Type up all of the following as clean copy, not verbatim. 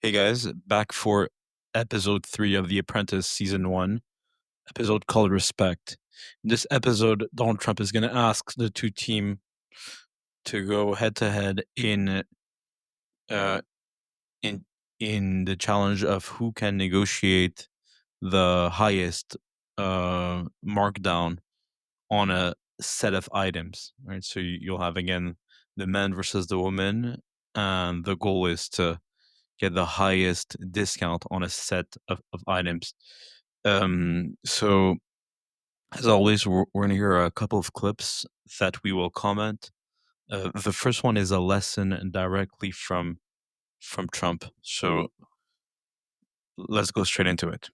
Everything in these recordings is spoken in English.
Hey guys, back for episode 3 of The Apprentice season 1, episode called Respect. In this episode, Donald Trump is going to ask the two team to go head to head uh in in the challenge of who can negotiate the highest markdown on a set of items, right? So you'll have again the man versus the woman, and the goal is to get the highest discount on a set of items. So as always, we're gonna hear a couple of clips that we will comment. The first one is a lesson directly from Trump. So let's go straight into it.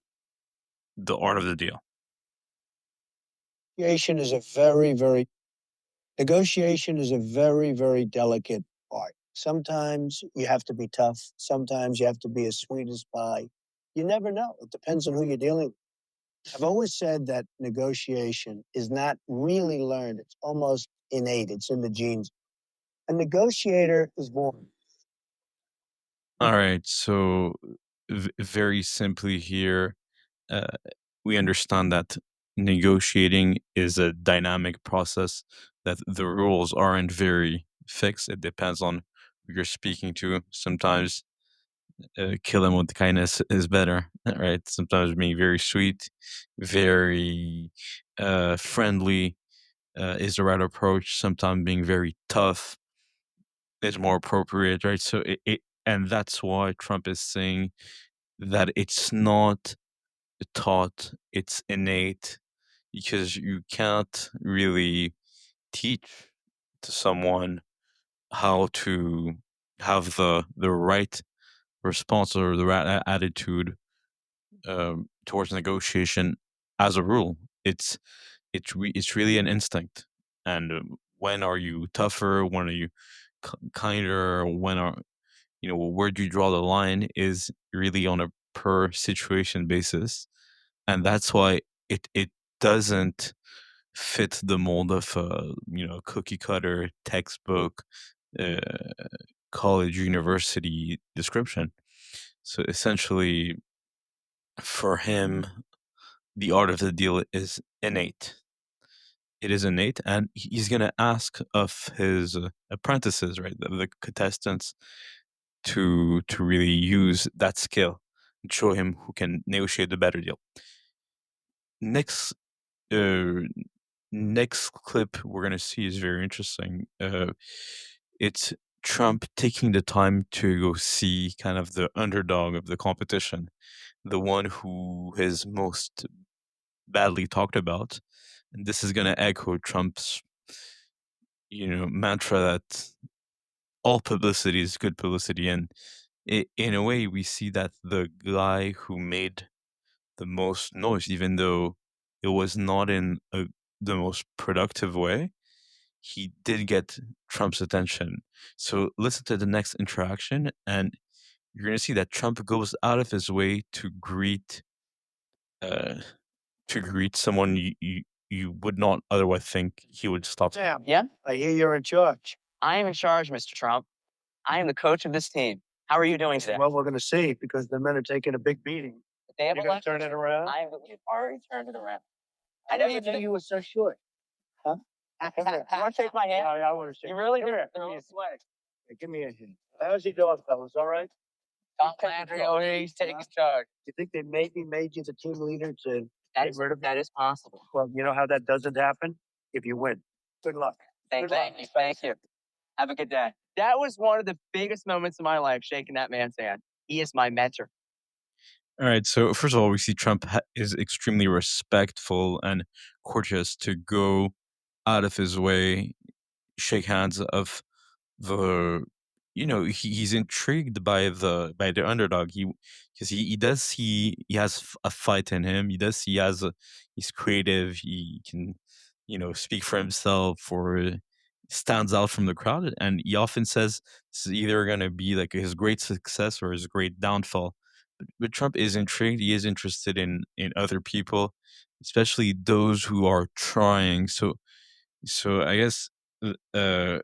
The art of the deal. Negotiation is a very delicate art. Sometimes you have to be tough. Sometimes you have to be as sweet as pie. You never know. It depends on who you're dealing with. I've always said that negotiation is not really learned. It's almost innate. It's in the genes. A negotiator is born. All right. So very simply here, uh, we understand that negotiating is a dynamic process, that the rules aren't very fixed. It depends on who you're speaking to. Sometimes kill them with kindness is better, right? Sometimes being very sweet, very friendly is the right approach. Sometimes being very tough is more appropriate, right? So and that's why Trump is saying that it's not taught, it's innate, because you can't really teach to someone how to have the right response or the right attitude towards negotiation. As a rule, it's really an instinct. And when are you tougher? When are you kinder? When are where do you draw the line? Is really on a per situation basis, and that's why it doesn't fit the mold of cookie cutter textbook uh, college university description. So essentially, for him, the art of the deal is innate. It is innate, and he's going to ask of his apprentices, right, the contestants, to really use that skill and show him who can negotiate the better deal. Next, uh, next clip we're gonna see is very interesting. It's Trump taking the time to go see kind of the underdog of the competition, the one who is most badly talked about. And this is gonna echo Trump's, mantra that all publicity is good publicity. And in a way, we see that the guy who made the most noise, even though it was not in the most productive way, he did get Trump's attention. So listen to the next interaction, and you're gonna see that Trump goes out of his way uh, to greet someone you would not otherwise think he would stop. Sam, yeah, I hear you're in charge. I am in charge, Mr. Trump. I am the coach of this team. How are you doing today? Well, we're going to see because the men are taking a big beating. They have You're a going left. to turn it around? You've already turned it around. I know you were so short. Huh? You want to shake my hand? Yeah, I want to shake. You really Come do. here. They're all sweating. Hey, give me a hand. How's he doing, fellas? All right? Tom Landry over here, he's taking charge. You think they maybe made you the team leader to That get is, rid of that is possible. Well, you know how that doesn't happen? If you win. Good luck. Thank you. Thank you. Have a good day. That was one of the biggest moments of my life, shaking that man's hand. He is my mentor. All right. So first of all, we see Trump is extremely respectful and courteous to go out of his way, shake hands of the he's intrigued by the underdog. He does see he has a fight in him. He does see he's creative. He can speak for himself, or stands out from the crowd, and he often says this is either going to be like his great success or his great downfall. But Trump is intrigued. He is interested in other people, especially those who are trying. So I guess uh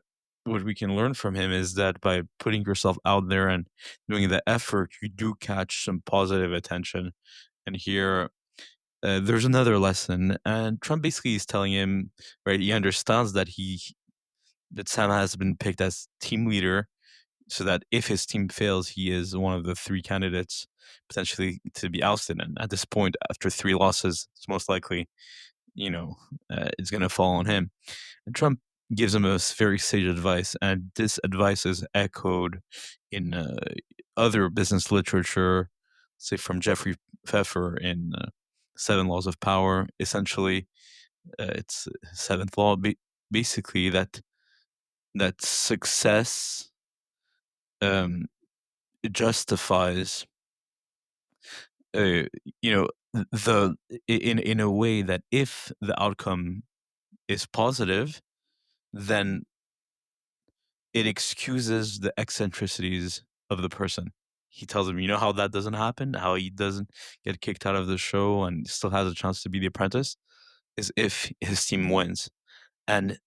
what we can learn from him is that by putting yourself out there and doing the effort, you do catch some positive attention. And here, there's another lesson, and Trump basically is telling him, right? He understands that Sam has been picked as team leader, so that if his team fails, he is one of the three candidates potentially to be ousted. And at this point, after three losses, it's most likely, you know, it's going to fall on him. And Trump gives him a very sage advice, and this advice is echoed in other business literature, say from Jeffrey Pfeffer in Seven Laws of Power. Essentially, it's seventh law, basically that success um, justifies, uh, you know, the in a way that if the outcome is positive, then it excuses the eccentricities of the person. He tells him, you know how that doesn't happen, how he doesn't get kicked out of the show and still has a chance to be the apprentice, is if his team wins. And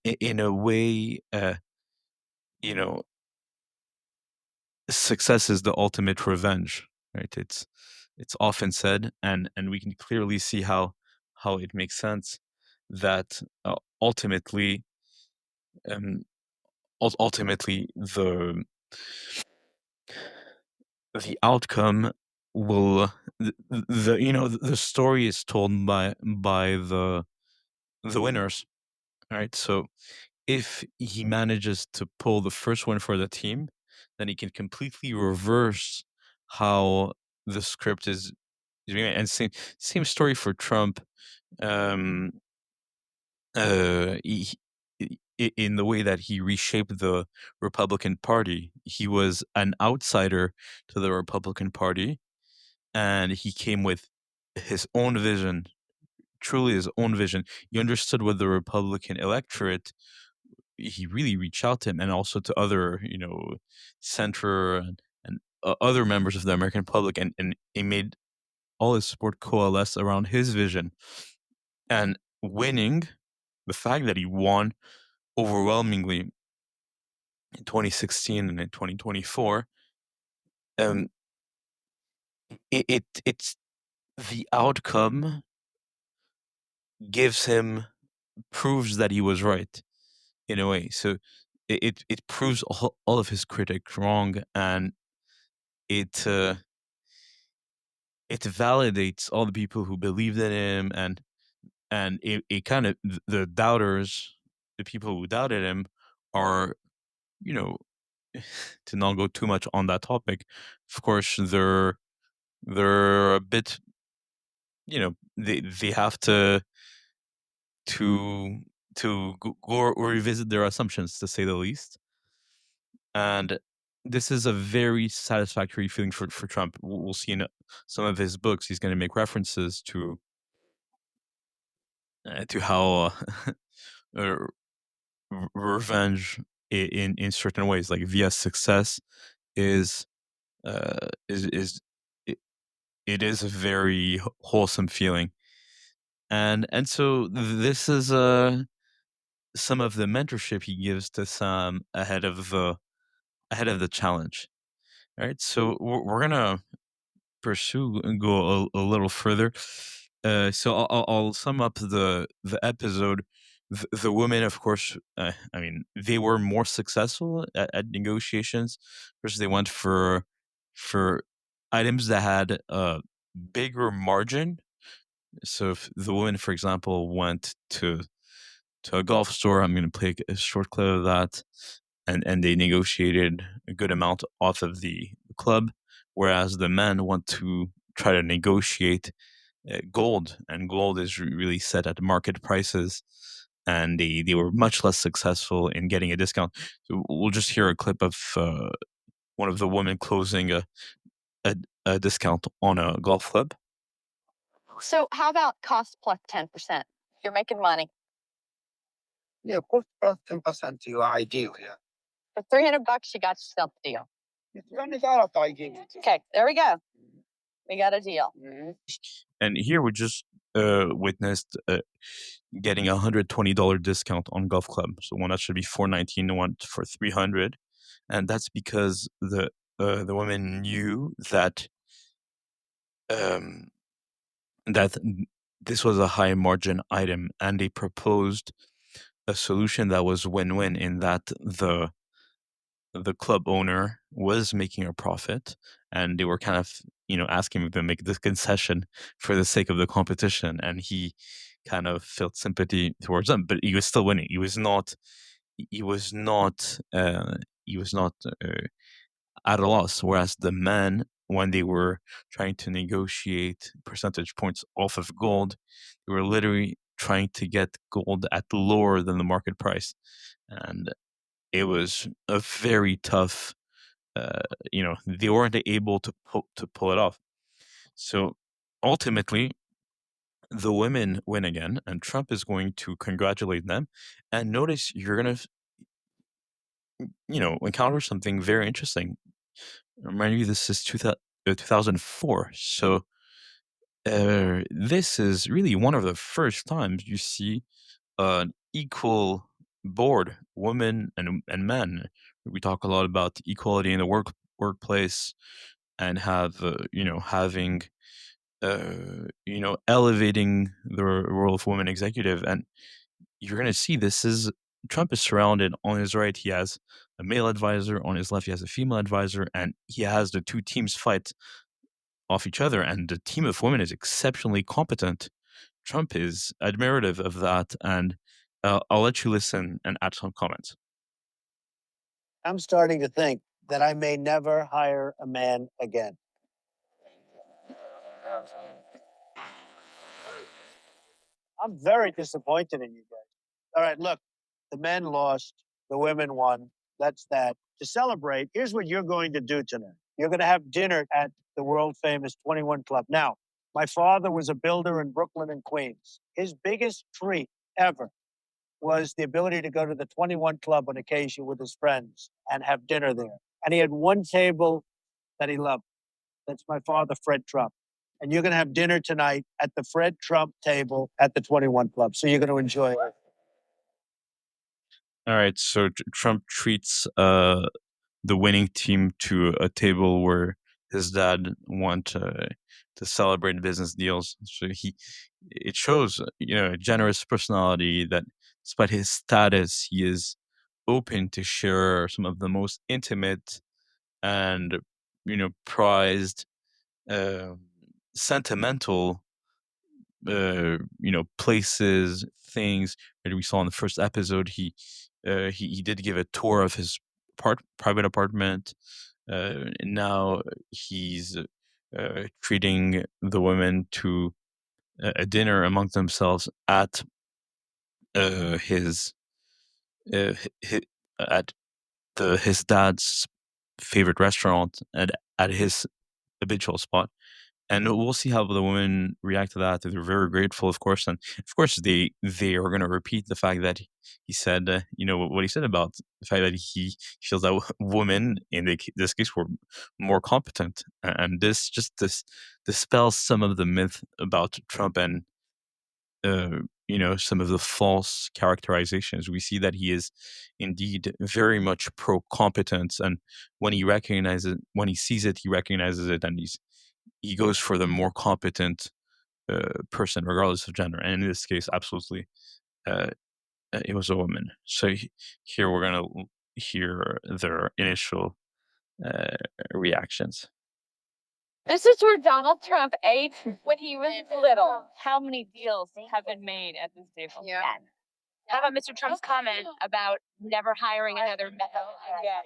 in a way, you know, success is the ultimate revenge, right? It's often said, and we can clearly see how it makes sense that ultimately, um, ultimately the outcome will the you know the story is told by the winners, right? So if he manages to pull the first win for the team, then he can completely reverse how the script is being made. And same story for Trump. Um, in the way that he reshaped the Republican Party, he was an outsider to the Republican Party, and he came with his own vision, truly his own vision. He understood what the Republican electorate, he really reached out to him and also to other, center and other members of the American public, and he made all his support coalesce around his vision. And winning, the fact that he won overwhelmingly in 2016 and in 2024, um, it's the outcome gives him proves that he was right in a way. So it proves all of his critics wrong, and it it validates all the people who believed in him, and it kind of the doubters, the people who doubted him, are, you know to not go too much on that topic. Of course, they're a bit, they have to go revisit their assumptions, to say the least. And this is a very satisfactory feeling for Trump. We'll see in some of his books, he's going to make references to how uh, revenge in certain ways, like via success, is is it, it is a very wholesome feeling. And so this is some of the mentorship he gives to Sam ahead of the challenge. All right, so we're gonna pursue and go a little further. So I'll sum up the episode. The women, of course, I mean, they were more successful at negotiations. First, they went for items that had a bigger margin. So if the woman, for example, went to a golf store, I'm going to play a short clip of that, and they negotiated a good amount off of the club, whereas the men want to try to negotiate gold, and gold is really set at market prices, and they were much less successful in getting a discount. So we'll just hear a clip of one of the women closing a, a discount on a golf club. So how about cost plus 10%? You're making money. Yeah, cost plus 10% your ideal, yeah. For $300, you got yourself a deal. It's only that ideal. Okay, there we go. We got a deal. And here we just witnessed getting $120 discount on golf club. So one that should be 419, one for 300, and that's because the women knew that um, that this was a high margin item, and they proposed a solution that was win-win in that the club owner was making a profit, and they were kind of asking him to make this concession for the sake of the competition, and he kind of felt sympathy towards them, but he was still winning. He was not he was not at a loss, whereas the men, when they were trying to negotiate percentage points off of gold, they were literally trying to get gold at lower than the market price, and it was a very tough. They weren't able to pull it off. So ultimately, the women win again, and Trump is going to congratulate them. And notice you're gonna, encounter something very interesting. Remind you, this is 2004. So this is really one of the first times you see an equal board, women and men. We talk a lot about equality in the workplace, and having elevating the role of women executive. And you're going to see this is Trump is surrounded. On his right, he has a male advisor. On his left, he has a female advisor, and he has the two teams fight off each other. And the team of women is exceptionally competent. Trump is admirative of that, and I'll let you listen and add some comments. I'm starting to think that I may never hire a man again. I'm very disappointed in you guys. All right, look, the men lost, the women won. That's that. To celebrate, here's what you're going to do tonight. You're going to have dinner at the world famous 21 Club. Now, my father was a builder in Brooklyn and Queens. His biggest treat ever was the ability to go to the 21 Club on occasion with his friends and have dinner there. And he had one table that he loved. That's my father, Fred Trump. And you're going to have dinner tonight at the Fred Trump table at the 21 Club. So you're going to enjoy it. All right, so Trump treats the winning team to a table where his dad want to celebrate business deals. So it shows a generous personality that despite his status, he is open to share some of the most intimate and prized, uh, sentimental places, things that we saw in the first episode. He did give a tour of his private apartment. And now he's treating the women to a dinner among themselves at his hi at the his dad's favorite restaurant and at his habitual spot. And we'll see how the women react to that. They're very grateful, of course, and of course they are going to repeat the fact that he said, what he said about the fact that he feels that women in this case were more competent, and this dispels some of the myth about Trump and some of the false characterizations. We see that he is indeed very much pro competence, and when he sees it, he recognizes it, and he goes for the more competent person, regardless of gender. And in this case, absolutely, uh, it was a woman. So here we're gonna hear their initial uh, reactions. This is where Donald Trump ate when he was little. How many deals have been made at this table? Yeah. How about Mr. Trump's comment about never hiring another man again?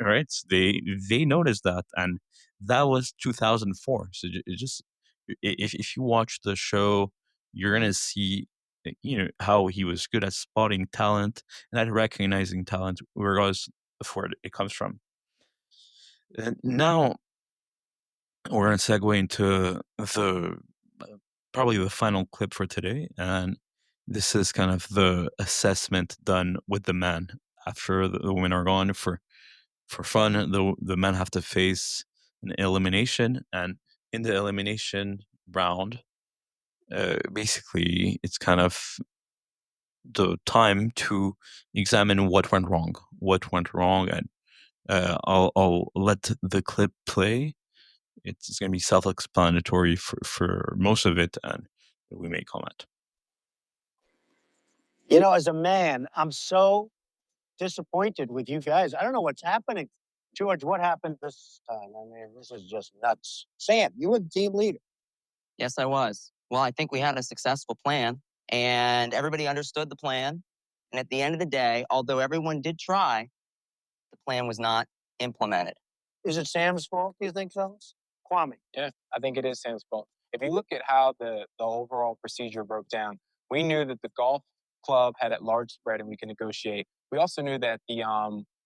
Right? So they noticed that, and that was 2004. So it just if you watch the show, you're gonna see how he was good at spotting talent and at recognizing talent, regardless of where it comes from. And now we're gonna segue into the probably the final clip for today, and this is kind of the assessment done with the man after the women are gone. For fun, the men have to face an elimination, and in the elimination, round, basically it's kind of the time to examine what went wrong, and I'll let the clip play. It's going to be self-explanatory for most of it, and we may comment. You know, as a man, I'm so disappointed with you guys. I don't know what's happening. George, what happened this time? I mean, this is just nuts. Sam, you were the team leader. Yes, I was. Well, I think we had a successful plan and everybody understood the plan. And at the end of the day, although everyone did try, the plan was not implemented. Is it Sam's fault, do you think, fellas? Kwame. Yeah, I think it is Sam's fault. If you look at how the overall procedure broke down, we knew that the golf club had a large spread and we could negotiate. We also knew that the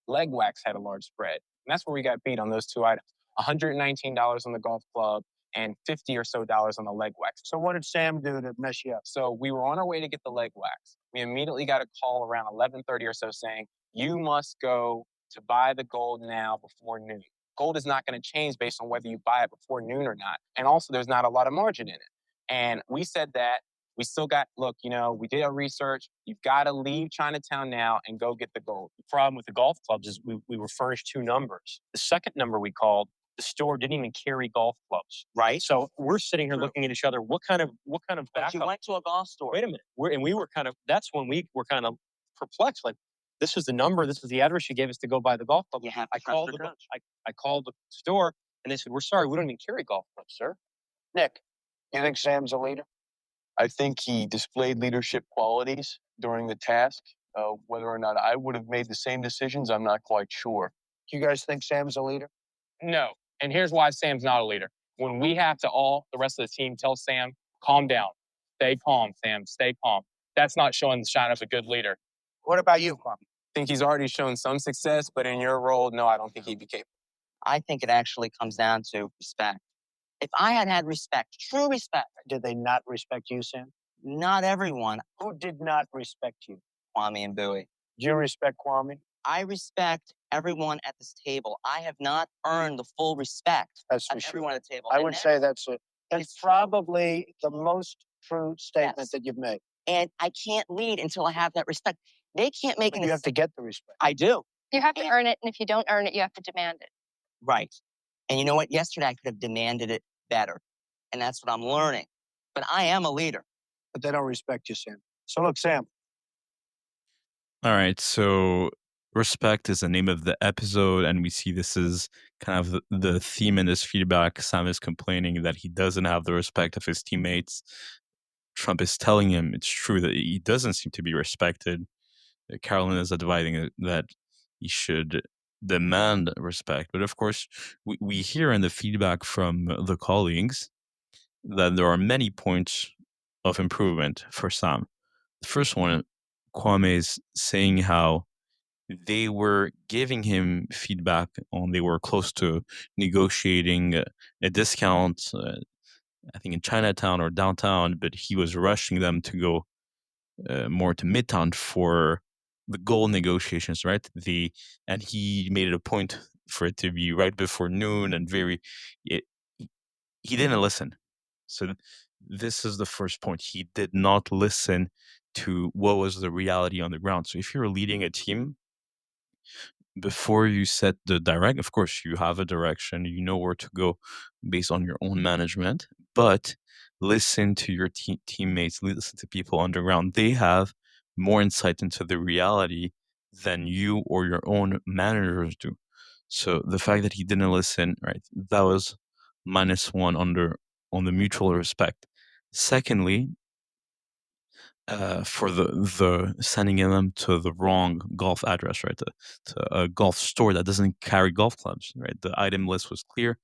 leg wax had a large spread. And that's where we got beat on those two items. $119 on the golf club and 50 or so dollars on the leg wax. So what did Sam do to mess you up? So we were on our way to get the leg wax. We immediately got a call around 11:30 or so saying, you must go to buy the gold now before noon. Gold is not going to change based on whether you buy it before noon or not. And also, there's not a lot of margin in it. And we said that we still got, look, you know, we did our research. You've got to leave Chinatown now and go get the gold. The problem with the golf clubs is we were furnished two numbers. The second number we called, the store didn't even carry golf clubs. Right? So we're sitting here looking at each other. What kind of But you backup? went to a golf store. Wait a minute. We were kind of. That's when we were kind of perplexed. Like, this is the number. This is the address you gave us to go buy the golf club. You have to I trust called your the coach. I called the store and they said, "We're sorry, we don't even carry golf clubs, sir." Nick, you think Sam's a leader? I think he displayed leadership qualities during the task. Whether or not I would have made the same decisions, I'm not quite sure. You guys think Sam's a leader? No. And here's why Sam's not a leader. When we have to all, the rest of the team, tell Sam, calm down. Stay calm, Sam. Stay calm. That's not showing the shine of a good leader. What about you, Kwame? I think he's already shown some success, but in your role, no, I don't think he'd be capable. I think it actually comes down to respect. If I had had respect, true respect, Did they not respect you, Sam? not everyone, Who did not respect you? Kwame and Bowie. Do you respect Kwame? I respect everyone at this table. I have not earned the full respect That's for of sure. everyone at the table. I And would that- say that's It's true. probably the most true statement Yes. that you've made. And I can't lead until I have that respect. They can't make But an you have to get the respect. I do. You have to And- earn it, and if you don't earn it, you have to demand it. Right. And you know what? Yesterday I could have demanded it better. And that's what I'm learning. But I am a leader. But they don't respect you, Sam. So look, Sam, All right, so respect is the name of the episode, and we see this is kind of the theme in this feedback. Sam is complaining that he doesn't have the respect of his teammates. Trump is telling him it's true that he doesn't seem to be respected. Carolyn is advising that he should demand respect. But of course, we hear in the feedback from the colleagues that there are many points of improvement for Sam. The first one, Kwame is saying how they were giving him feedback on they were close to negotiating a discount, I think in Chinatown or downtown, but he was rushing them to go more to Midtown for the goal negotiations, right? And he made it a point for it to be right before noon and he didn't listen. So this is the first point. He did not listen to what was the reality on the ground. So if you're leading a team, before you set the direct, of course, you have a direction, you know where to go based on your own management, but listen to your teammates, listen to people on the ground. They have more insight into the reality than you or your own managers do. So the fact that he didn't listen, right, that was -1 on the mutual respect. Secondly, for the sending them to the wrong golf address, right? To a golf store that doesn't carry golf clubs, right? The item list was clear.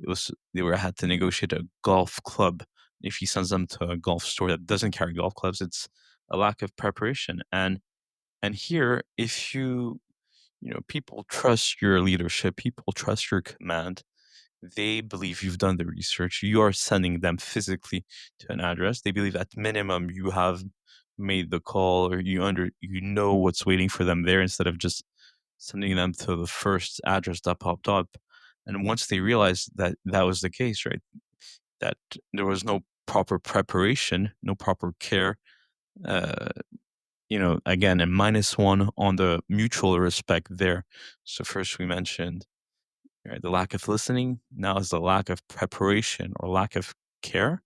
Had to negotiate a golf club. If he sends them to a golf store that doesn't carry golf clubs, it's a lack of preparation. And here, if people trust your leadership, people trust your command, they believe you've done the research. You are sending them physically to an address. They believe at minimum you have made the call or you know what's waiting for them there instead of just sending them to the first address that popped up. And once they realize that that was the case, right, that there was no proper preparation, no proper care. Uh, again, a -1 on the mutual respect there. So first we mentioned, right, the lack of listening. Now is the lack of preparation or lack of care.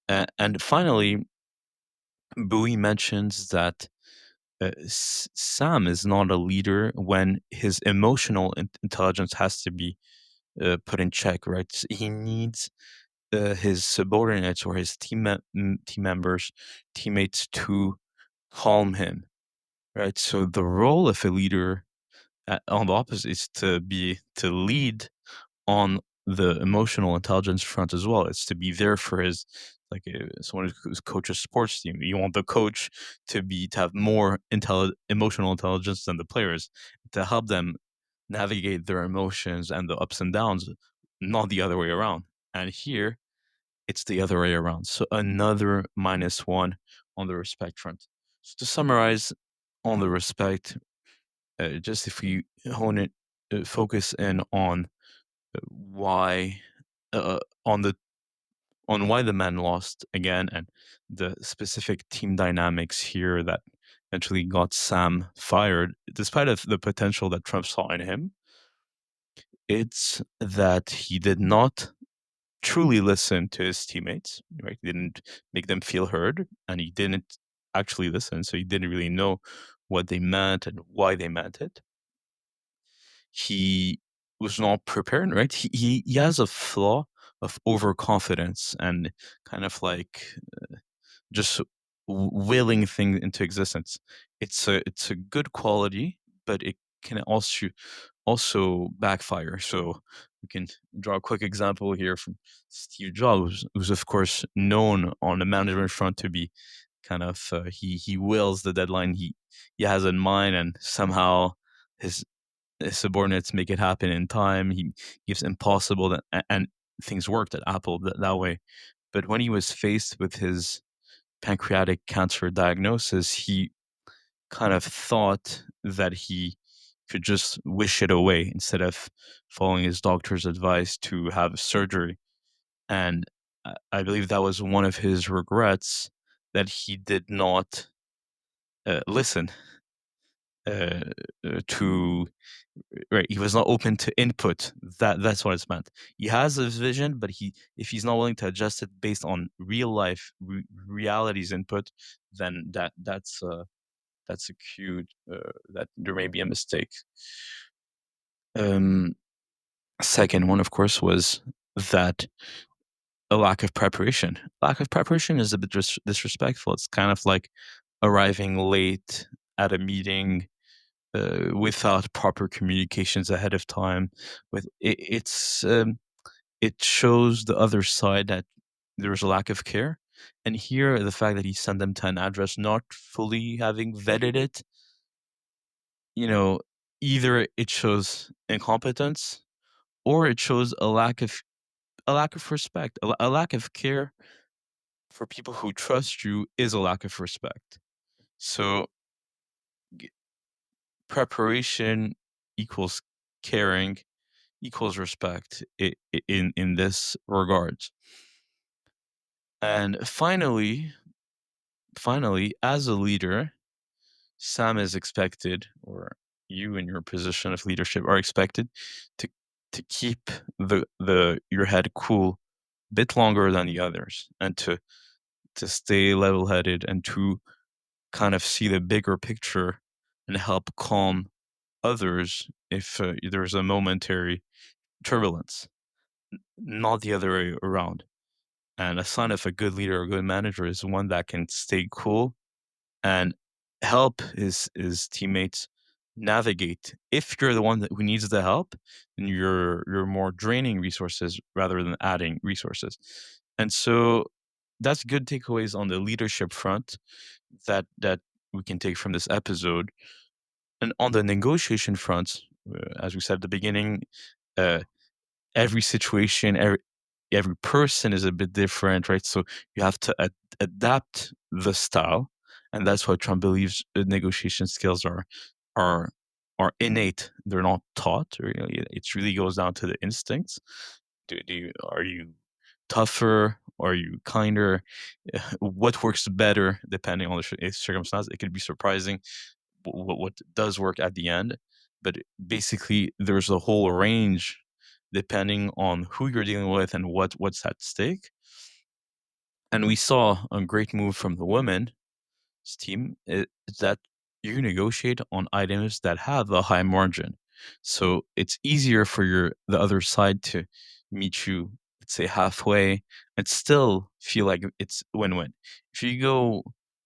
And finally, Bowie mentions that Sam is not a leader when his emotional intelligence has to be put in check, right? He needs his subordinates or his team members, teammates to calm him, right? So the role of a leader on the opposite is to lead on the emotional intelligence front as well. It's to be there for his, like, someone who's coaches sports team. You want the coach to have more emotional intelligence than the players, to help them navigate their emotions and the ups and downs, not the other way around. And here it's the other way around. So another -1 on the respect front. So to summarize on the respect, just if we hone it, focus in on why, uh, on the on why the man lost again, and the specific team dynamics here that eventually got Sam fired, despite of the potential that Trump saw in him. It's that he did not truly listen to his teammates, right? He didn't make them feel heard, and he didn't actually listen, so he didn't really know what they meant and why they meant it. He was not prepared, right? He has a flaw of overconfidence and kind of like just willing things into existence. It's a good quality, but it can also backfire. So we can draw a quick example here from Steve Jobs, who's of course known on the management front to be kind of, he wills the deadline he has in mind, and somehow his subordinates make it happen in time. He gives impossible and things worked at Apple that way. But when he was faced with his pancreatic cancer diagnosis, he kind of thought that he could just wish it away instead of following his doctor's advice to have surgery. And I believe that was one of his regrets, that he did not listen uh, to, right, he was not open to input. That's what it's meant. He has a vision, but if he's not willing to adjust it based on real life realities input, then that's a cue that there may be a mistake. um Second one, of course, was that a lack of preparation is a bit disrespectful. It's kind of like arriving late at a meeting without proper communications ahead of time. It shows the other side that there's a lack of care. And here, the fact that he sent them to an address not fully having vetted it, you know, either it shows incompetence, or it shows a lack of respect, a lack of care for people who trust you is a lack of respect. So preparation equals caring equals respect in this regards. And finally, as a leader, Sam is expected, or you in your position of leadership are expected to keep the your head cool a bit longer than the others, and to stay level-headed, and to kind of see the bigger picture and help calm others if there's a momentary turbulence, not the other way around. And a sign of a good leader or good manager is one that can stay cool and help his teammates navigate. If you're the one who needs the help, then you're more draining resources rather than adding resources. And so that's good takeaways on the leadership front that we can take from this episode. And on the negotiation front, as we said at the beginning, uh, every situation, every person is a bit different, right? So you have to adapt the style, and that's why Trump believes negotiation skills are are innate. They're not taught. Really, it really goes down to the instincts. Are you tougher? Are you kinder? What works better depending on the circumstance? It could be surprising what does work at the end, but basically there's a whole range depending on who you're dealing with and what's at stake. And we saw a great move from the women's team is that you negotiate on items that have a high margin. So it's easier for the other side to meet you, let's say, halfway and still feel like it's win-win. If you go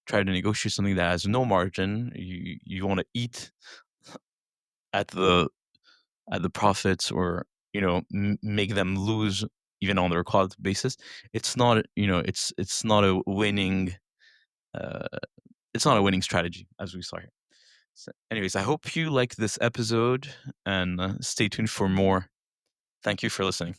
try to negotiate something that has no margin, you want to eat at the profits, or make them lose even on their quality basis. It's not, it's not a winning uh, it's not a winning strategy, as we saw here. So anyways, I hope you like this episode, and stay tuned for more. Thank you for listening.